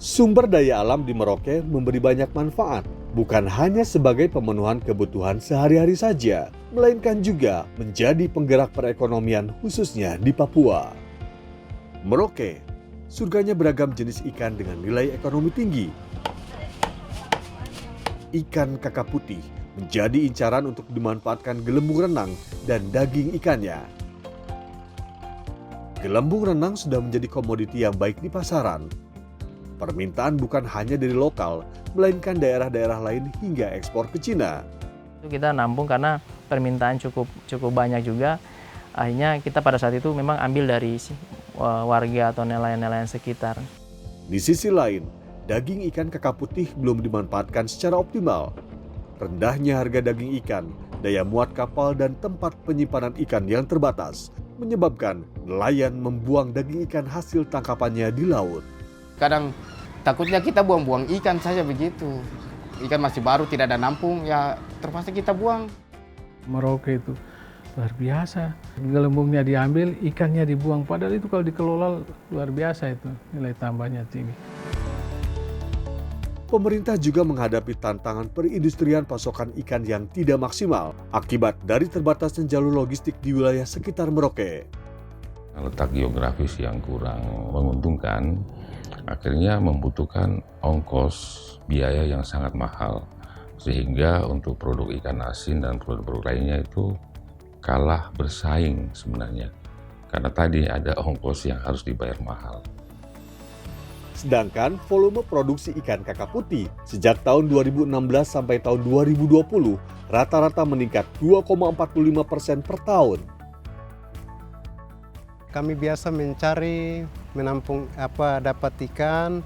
Sumber daya alam di Merauke memberi banyak manfaat, bukan hanya sebagai pemenuhan kebutuhan sehari-hari saja, melainkan juga menjadi penggerak perekonomian khususnya di Papua. Merauke, surganya beragam jenis ikan dengan nilai ekonomi tinggi. Ikan kakap putih menjadi incaran untuk dimanfaatkan gelembung renang dan daging ikannya. Gelembung renang sudah menjadi komoditi yang baik di pasaran. Permintaan bukan hanya dari lokal, melainkan daerah-daerah lain hingga ekspor ke Cina. Kita nampung karena permintaan cukup banyak juga. Akhirnya kita pada saat itu memang ambil dari warga atau nelayan-nelayan sekitar. Di sisi lain, daging ikan kakap putih belum dimanfaatkan secara optimal. Rendahnya harga daging ikan, daya muat kapal dan tempat penyimpanan ikan yang terbatas menyebabkan nelayan membuang daging ikan hasil tangkapannya di laut. Kadang takutnya kita buang-buang ikan saja begitu. Ikan masih baru, tidak ada nampung, ya terpaksa kita buang. Merauke itu luar biasa. Gelembungnya diambil, ikannya dibuang. Padahal itu kalau dikelola luar biasa itu, nilai tambahnya tinggi. Pemerintah juga menghadapi tantangan perindustrian pasokan ikan yang tidak maksimal akibat dari terbatasnya jalur logistik di wilayah sekitar Merauke. Letak geografis yang kurang menguntungkan, akhirnya membutuhkan ongkos biaya yang sangat mahal. Sehingga untuk produk ikan asin dan produk-produk lainnya itu kalah bersaing sebenarnya. Karena tadi ada ongkos yang harus dibayar mahal. Sedangkan volume produksi ikan kakap putih sejak tahun 2016 sampai tahun 2020 rata-rata meningkat 2,45% per tahun. Kami biasa mencari, menampung dapat ikan,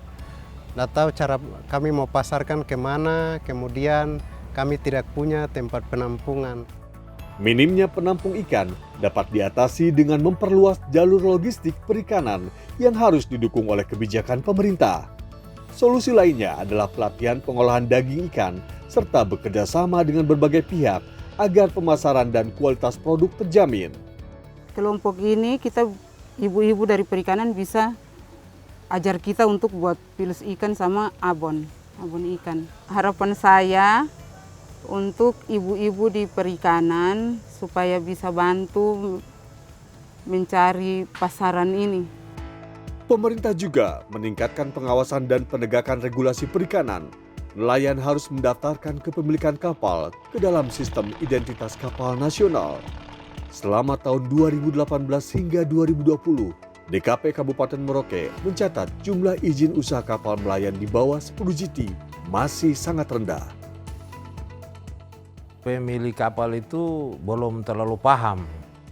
tidak tahu cara kami mau pasarkan kemana, kemudian kami tidak punya tempat penampungan. Minimnya penampung ikan dapat diatasi dengan memperluas jalur logistik perikanan yang harus didukung oleh kebijakan pemerintah. Solusi lainnya adalah pelatihan pengolahan daging ikan serta bekerja sama dengan berbagai pihak agar pemasaran dan kualitas produk terjamin. Kelompok ini kita ibu-ibu dari perikanan bisa ajar kita untuk buat pilus ikan sama abon ikan. Harapan saya untuk ibu-ibu di perikanan supaya bisa bantu mencari pasaran ini. Pemerintah juga meningkatkan pengawasan dan penegakan regulasi perikanan. Nelayan harus mendaftarkan kepemilikan kapal ke dalam sistem identitas kapal nasional. Selama tahun 2018 hingga 2020, DKP Kabupaten Merauke mencatat jumlah izin usaha kapal nelayan di bawah 10 GT masih sangat rendah. Pemilik kapal itu belum terlalu paham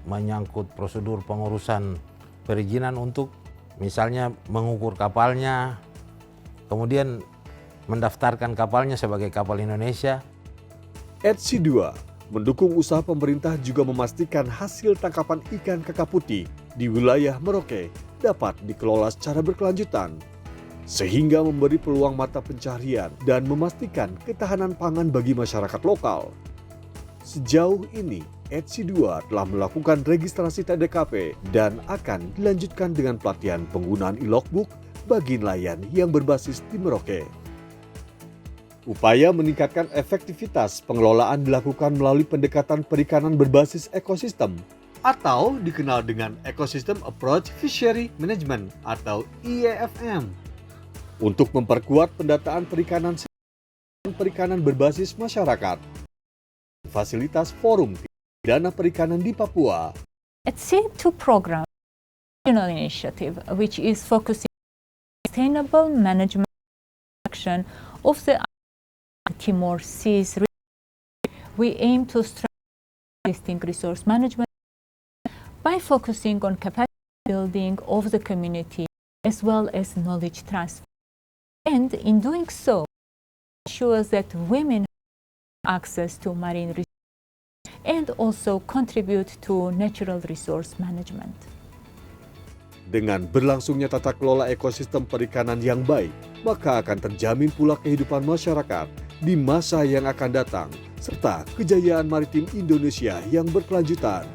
menyangkut prosedur pengurusan perizinan untuk misalnya mengukur kapalnya, kemudian mendaftarkan kapalnya sebagai kapal Indonesia. ETSI 2 mendukung usaha pemerintah juga memastikan hasil tangkapan ikan kakap putih di wilayah Merauke dapat dikelola secara berkelanjutan, sehingga memberi peluang mata pencaharian dan memastikan ketahanan pangan bagi masyarakat lokal. Sejauh ini, ETSI 2 telah melakukan registrasi TDKP dan akan dilanjutkan dengan pelatihan penggunaan e-logbook bagi nelayan yang berbasis di Merauke. Upaya meningkatkan efektivitas pengelolaan dilakukan melalui pendekatan perikanan berbasis ekosistem atau dikenal dengan Ecosystem Approach Fishery Management atau EAFM. Untuk memperkuat pendataan perikanan berbasis masyarakat, fasilitas forum dana perikanan di Papua. ETSI 2 program regional initiative which is focusing on sustainable management action of the Timor Seas region. We aim to strengthen existing resource management by focusing on capacity building of the community as well as knowledge transfer. And in doing so, ensures that women have access to marine resources and also contribute to natural resource management. Dengan berlangsungnya tata kelola ekosistem perikanan yang baik, maka akan terjamin pula kehidupan masyarakat di masa yang akan datang, serta kejayaan maritim Indonesia yang berkelanjutan.